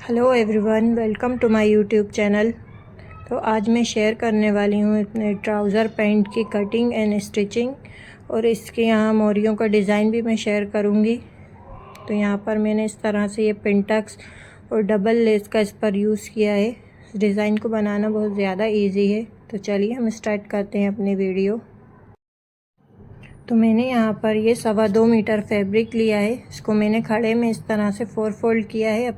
Hello everyone, welcome to my YouTube channel. तो आज मैं शेयर करने वाली हूँ अपने ट्राउज़र पैंट की कटिंग एंड स्टिचिंग, और इसके यहाँ मोरियों का डिज़ाइन भी मैं शेयर करूँगी। तो यहाँ पर मैंने इस तरह से ये पिंटक्स और डबल लेस का इस पर यूज़ किया है। इस डिज़ाइन को बनाना बहुत ज़्यादा इजी है। तो चलिए हम स्टार्ट करते हैं अपनी वीडियो। तो मैंने यहाँ पर ये 2.25 मीटर फैब्रिक लिया है। इसको मैंने खड़े में इस तरह से 4 फोल्ड किया है।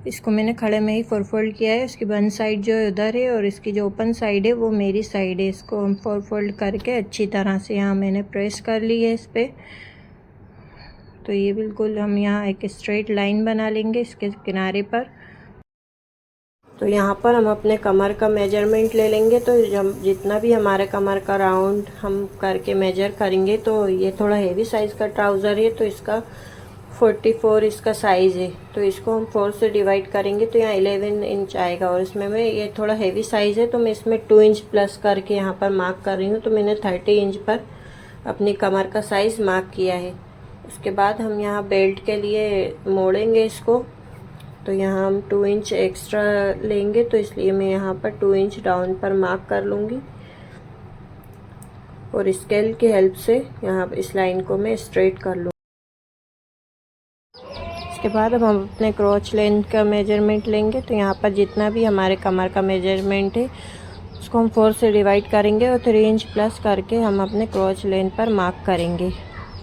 इसको मैंने खड़े में ही 4 फोल्ड किया है। इसकी बंद साइड जो उधर है और इसकी जो ओपन साइड है वो मेरी साइड है। इसको हम 4 फोल्ड करके अच्छी तरह से यहाँ मैंने प्रेस कर ली है इस पर। तो ये बिल्कुल हम यहाँ एक स्ट्रेट लाइन बना लेंगे इसके किनारे पर। तो यहाँ पर हम अपने कमर का मेजरमेंट ले लेंगे। तो जब जितना भी हमारे कमर का राउंड हम करके मेजर करेंगे, तो ये थोड़ा हेवी साइज़ का ट्राउज़र है तो इसका 44 इसका साइज़ है। तो इसको हम 4 से डिवाइड करेंगे तो यहाँ 11 इंच आएगा। और इसमें मैं ये थोड़ा हेवी साइज़ है तो मैं इसमें 2 इंच प्लस करके यहाँ पर मार्क कर रही हूँ। तो मैंने 30 इंच पर अपनी कमर का साइज़ मार्क किया है। उसके बाद हम यहाँ बेल्ट के लिए मोड़ेंगे इसको। तो यहाँ हम 2 इंच एक्स्ट्रा लेंगे, तो इसलिए मैं यहाँ पर 2 इंच डाउन पर मार्क कर लूँगी और स्केल की हेल्प से यहाँ इस लाइन को मैं स्ट्रेट कर लूँ। इसके बाद अब हम अपने क्रॉच लेंथ का मेजरमेंट लेंगे। तो यहाँ पर जितना भी हमारे कमर का मेजरमेंट है उसको हम 4 से डिवाइड करेंगे और 3 इंच प्लस करके हम अपने क्रॉच लेंथ पर मार्क करेंगे।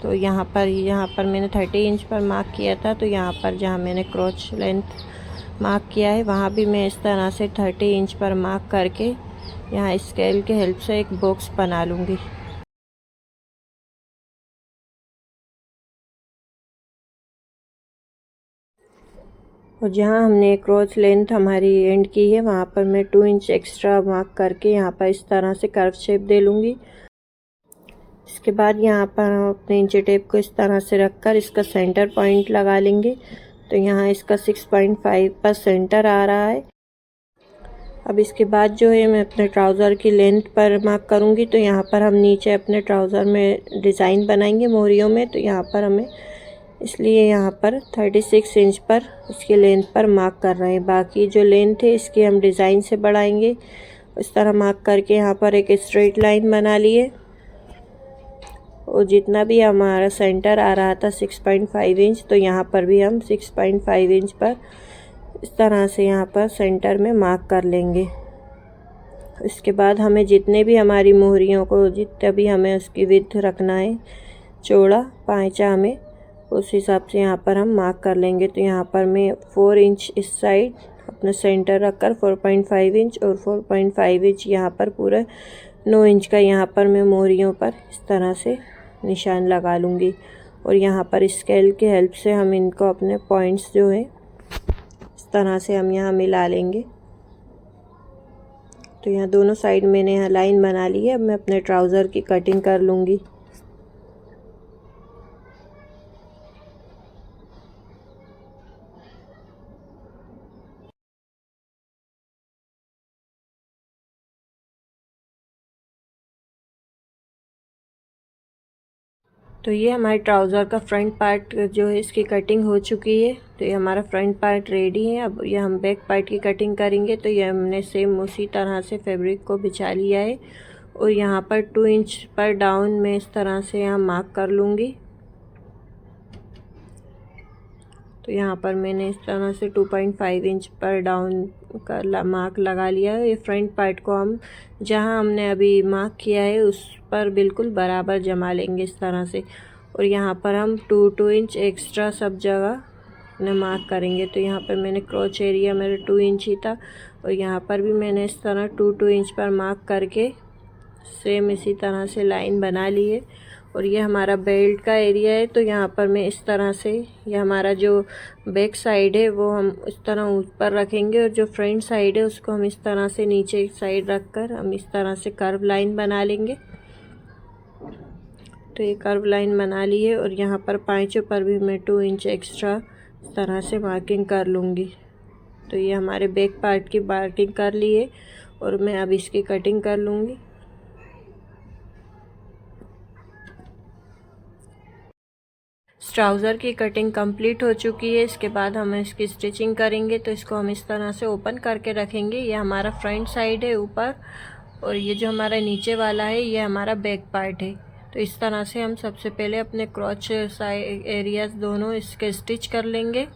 तो यहाँ पर मैंने 30 इंच पर मार्क किया था। तो यहाँ पर जहाँ मैंने क्रॉच लेंथ मार्क किया है वहाँ भी मैं इस तरह से 30 इंच पर मार्क करके यहाँ स्केल के हेल्प से एक बॉक्स बना लूँगी। और जहाँ हमने क्रॉच लेंथ हमारी एंड की है वहाँ पर मैं 2 इंच एक्स्ट्रा मार्क करके यहाँ पर इस तरह से कर्व शेप दे लूँगी। इसके बाद यहाँ पर हम अपने इंची टेप को इस तरह से रखकर इसका सेंटर पॉइंट लगा लेंगे। तो यहाँ इसका 6.5 पर सेंटर आ रहा है। अब इसके बाद जो है मैं अपने ट्राउज़र की लेंथ पर मार्क करूँगी। तो यहाँ पर हम नीचे अपने ट्राउज़र में डिज़ाइन बनाएंगे मोरियों में। तो यहाँ पर हमें इसलिए यहाँ पर 36 इंच पर इसकी लेंथ पर मार्क कर रहे हैं। बाकी जो लेंथ है इसकी हम डिज़ाइन से बढ़ाएंगे। इस तरह मार्क करके यहाँ पर एक स्ट्रेट लाइन बना लिए और जितना भी हमारा सेंटर आ रहा था 6.5 इंच, तो यहाँ पर भी हम 6.5 इंच पर इस तरह से यहाँ पर सेंटर में मार्क कर लेंगे। इसके बाद हमें जितने भी हमारी मोहरियों को जितना भी हमें उसकी विड्थ रखना है, चौड़ा पाँचा हमें उस हिसाब से यहाँ पर हम मार्क कर लेंगे। तो यहाँ पर मैं 4 इंच इस साइड अपना सेंटर रखकर 4.5 इंच और 4.5 इंच यहाँ पर पूरा 9 इंच का यहाँ पर मैं मोहरियों पर इस तरह से निशान लगा लूँगी। और यहाँ पर स्केल की हेल्प से हम इनको अपने पॉइंट्स जो है इस तरह से हम यहाँ मिला लेंगे। तो यहाँ दोनों साइड मैंने यहाँ लाइन बना ली है। अब मैं अपने ट्राउज़र की कटिंग कर लूँगी। तो ये हमारे ट्राउज़र का फ्रंट पार्ट जो है इसकी कटिंग हो चुकी है। तो ये हमारा फ्रंट पार्ट रेडी है। अब ये हम बैक पार्ट की कटिंग करेंगे। तो ये हमने सेम उसी तरह से फैब्रिक को बिछा लिया है और यहाँ पर 2 इंच पर डाउन में इस तरह से यहाँ मार्क कर लूँगी। तो यहाँ पर मैंने इस तरह से 2.5 इंच पर डाउन का मार्क लगा लिया है। ये फ्रंट पार्ट को हम जहाँ हमने अभी मार्क किया है उस पर बिल्कुल बराबर जमा लेंगे इस तरह से। और यहाँ पर हम 2 इंच एक्स्ट्रा सब जगह ने मार्क करेंगे। तो यहाँ पर मैंने क्रॉच एरिया मेरा 2 इंच ही था और यहाँ पर भी मैंने इस तरह 2 इंच पर मार्क करके सेम इसी तरह से लाइन बना ली है। और ये हमारा बेल्ट का एरिया है। तो यहाँ पर मैं इस तरह से ये हमारा जो बैक साइड है वो हम इस तरह ऊपर रखेंगे और जो फ्रंट साइड है उसको हम इस तरह से नीचे एक साइड रखकर हम इस तरह से कर्व लाइन बना लेंगे। तो ये कर्व लाइन बना ली है और यहाँ पर पाँचों पर भी मैं 2 इंच एक्स्ट्रा इस तरह से मार्किंग कर लूँगी। तो ये हमारे बैक पार्ट की मार्किंग कर ली है और मैं अब इसकी कटिंग कर लूँगी। ट्राउज़र की कटिंग कंप्लीट हो चुकी है। इसके बाद हम इसकी स्टिचिंग करेंगे। तो इसको हम इस तरह से ओपन करके रखेंगे। ये हमारा फ्रंट साइड है ऊपर, और ये जो हमारा नीचे वाला है ये हमारा बैक पार्ट है। तो इस तरह से हम सबसे पहले अपने क्रॉच साइड एरियाज दोनों इसके स्टिच कर लेंगे।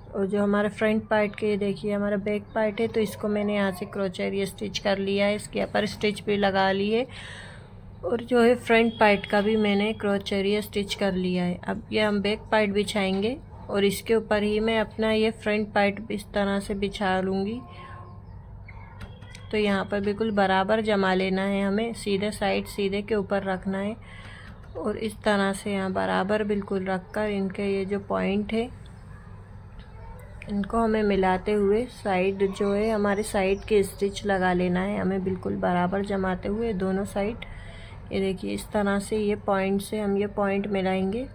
और जो हमारा फ्रंट पार्ट के देखिए हमारा बैक पार्ट है, तो इसको मैंने यहाँ से क्रॉच एरिया स्टिच कर लिया है। इसके ऊपर स्टिच भी लगा ली है, और जो है फ्रंट पार्ट का भी मैंने क्रॉच एरिया स्टिच कर लिया है। अब ये हम बैक पार्ट बिछाएंगे, और इसके ऊपर ही मैं अपना ये फ्रंट पार्ट इस तरह से बिछा लूँगी। तो यहाँ पर बिल्कुल बराबर जमा लेना है हमें, सीधे साइड सीधे के ऊपर रखना है, और इस तरह से यहाँ बराबर बिल्कुल रख कर इनके ये जो पॉइंट है इनको हमें मिलाते हुए साइड जो है हमारे साइड के स्टिच लगा लेना है हमें, बिल्कुल बराबर जमाते हुए दोनों साइड। ये देखिए इस तरह से ये पॉइंट से हम ये पॉइंट मिलाएंगे,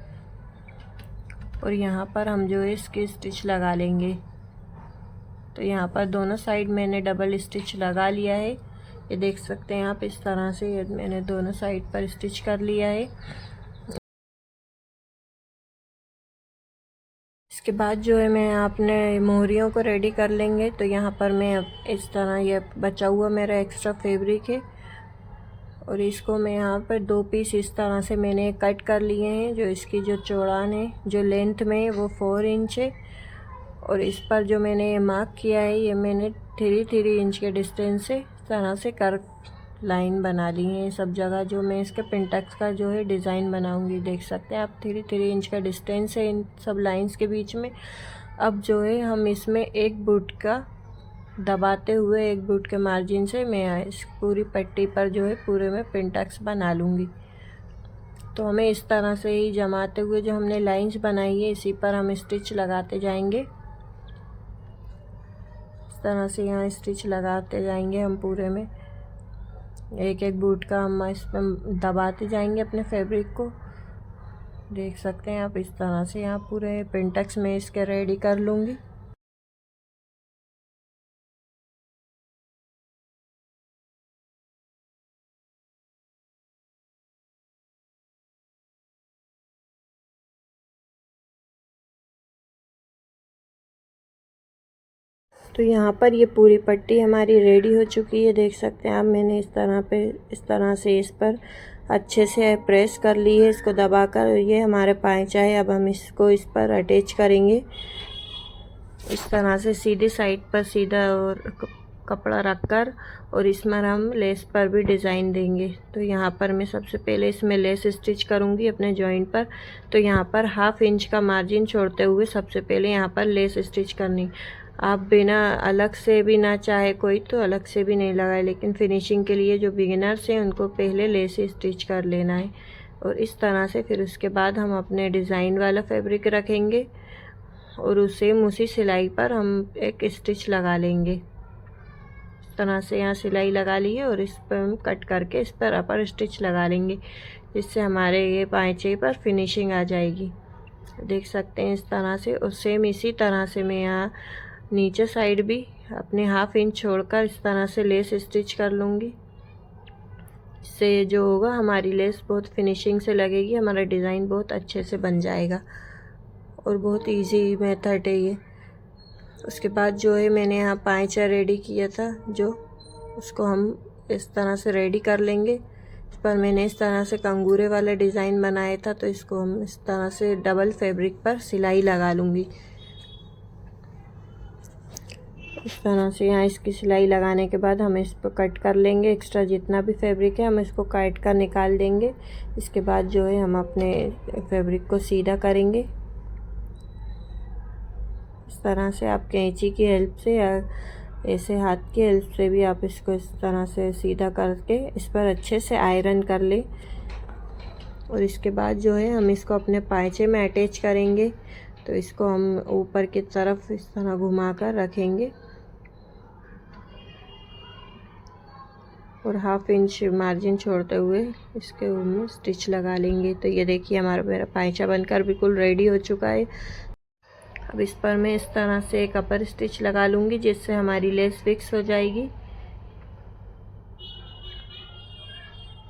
और यहाँ पर हम जो है इसके स्टिच लगा लेंगे। तो यहाँ पर दोनों साइड मैंने डबल स्टिच लगा लिया है। ये देख सकते हैं आप, इस तरह से ये मैंने दोनों साइड पर स्टिच कर लिया है। इसके बाद जो है मैं अपने मोहरियों को रेडी कर लेंगे। तो यहाँ पर मैं इस तरह ये बचा हुआ मेरा एक्स्ट्रा फैब्रिक है, और इसको मैं यहाँ पर 2 पीस इस तरह से मैंने कट कर लिए हैं। जो इसकी जो चौड़ान है, जो लेंथ में है वो 4 इंच है, और इस पर जो मैंने मार्क किया है ये मैंने 3 इंच के डिस्टेंस से इस तरह से कर्व लाइन बना ली है सब जगह। जो मैं इसके पिंटक्स का जो है डिज़ाइन बनाऊंगी, देख सकते हैं आप 3 इंच का डिस्टेंस है इन सब लाइंस के बीच में। अब जो है हम इसमें एक बूट का दबाते हुए, एक बूट के मार्जिन से मैं इस पूरी पट्टी पर जो है पूरे में पिंटक्स बना लूँगी। तो हमें इस तरह से ही जमाते हुए जो हमने लाइंस बनाई है इसी पर हम स्टिच लगाते जाएंगे। इस तरह से यहाँ स्टिच लगाते जाएंगे हम पूरे में, एक एक बूट का हम इस पर दबाते जाएंगे अपने फैब्रिक को। देख सकते हैं आप, इस तरह से यहाँ पूरे पिंटक्स में इसके रेडी कर लूँगी। तो यहाँ पर ये पूरी पट्टी हमारी रेडी हो चुकी है। देख सकते हैं आप, मैंने इस तरह से इस पर अच्छे से प्रेस कर ली है, इसको दबाकर। ये हमारे पाँचा है, अब हम इसको इस पर अटैच करेंगे इस तरह से सीधी साइड पर सीधा और कपड़ा रखकर, और इसमें हम लेस पर भी डिज़ाइन देंगे। तो यहाँ पर मैं सबसे पहले इसमें लेस स्टिच करूँगी अपने जॉइंट पर। तो यहाँ पर 1/2 इंच का मार्जिन छोड़ते हुए सबसे पहले यहाँ पर लेस स्टिच करनी। आप बिना अलग से भी ना चाहे कोई तो अलग से भी नहीं लगाए, लेकिन फिनिशिंग के लिए जो बिगिनर्स हैं उनको पहले लेस स्टिच कर लेना है। और इस तरह से फिर उसके बाद हम अपने डिज़ाइन वाला फैब्रिक रखेंगे, और उसी सिलाई पर हम एक स्टिच लगा लेंगे। इस तरह से यहाँ सिलाई लगा ली है, और इस पर हम कट करके इस पर अपर स्टिच लगा लेंगे, जिससे हमारे ये पाँचे पर फिनिशिंग आ जाएगी। देख सकते हैं इस तरह से। और सेम इसी तरह से मैं यहाँ नीचे साइड भी अपने 1/2 इंच छोड़कर इस तरह से लेस स्टिच कर लूँगी। इससे जो होगा हमारी लेस बहुत फिनिशिंग से लगेगी, हमारा डिज़ाइन बहुत अच्छे से बन जाएगा, और बहुत इजी मेथड है ये। उसके बाद जो है मैंने यहाँ पाँचा रेडी किया था, जो उसको हम इस तरह से रेडी कर लेंगे। इस पर मैंने इस तरह से कंगूरे वाला डिज़ाइन बनाया था, तो इसको हम इस तरह से डबल फैब्रिक पर सिलाई लगा लूँगी। इस तरह से यहाँ इसकी सिलाई लगाने के बाद हम इस पर कट कर लेंगे। एक्स्ट्रा जितना भी फैब्रिक है हम इसको काट कर निकाल देंगे। इसके बाद जो है हम अपने फैब्रिक को सीधा करेंगे। इस तरह से आप कैंची की हेल्प से या ऐसे हाथ की हेल्प से भी आप इसको इस तरह से सीधा करके इस पर अच्छे से आयरन कर ले। और इसके बाद जो है हम इसको अपने पाँचे में अटैच करेंगे। तो इसको हम ऊपर की तरफ इस तरह घुमा कर रखेंगे, और 1/2 इंच मार्जिन छोड़ते हुए इसके ऊपर स्टिच लगा लेंगे। तो ये देखिए मेरा पाँचा बनकर बिल्कुल रेडी हो चुका है। अब इस पर मैं इस तरह से एक अपर स्टिच लगा लूँगी, जिससे हमारी लेस फिक्स हो जाएगी।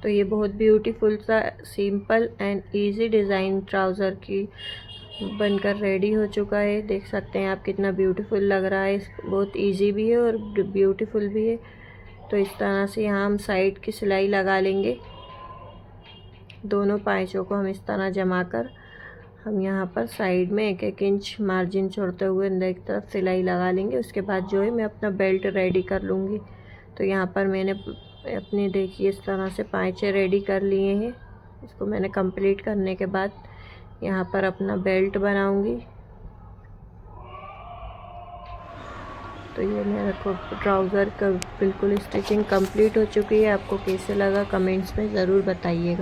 तो ये बहुत ब्यूटीफुल सा simple and easy design trouser की बनकर रेडी हो चुका है। देख सकते हैं आप कितना ब्यूटीफुल लग रहा है। बहुत इजी भी है और ब्यूटीफुल भी है। तो इस तरह से यहाँ हम साइड की सिलाई लगा लेंगे। दोनों पाइचों को हम इस तरह जमा कर हम यहाँ पर साइड में 1-1 इंच मार्जिन छोड़ते हुए अंदर की तरफ सिलाई लगा लेंगे। उसके बाद जो है मैं अपना बेल्ट रेडी कर लूँगी। तो यहाँ पर मैंने अपनी देखिए इस तरह से पाइचें रेडी कर लिए हैं। इसको मैंने कंप्लीट करने के बाद यहाँ पर अपना बेल्ट बनाऊँगी। तो ये मेरा ट्राउज़र का बिल्कुल स्टिचिंग कंप्लीट हो चुकी है। आपको कैसे लगा कमेंट्स में ज़रूर बताइएगा।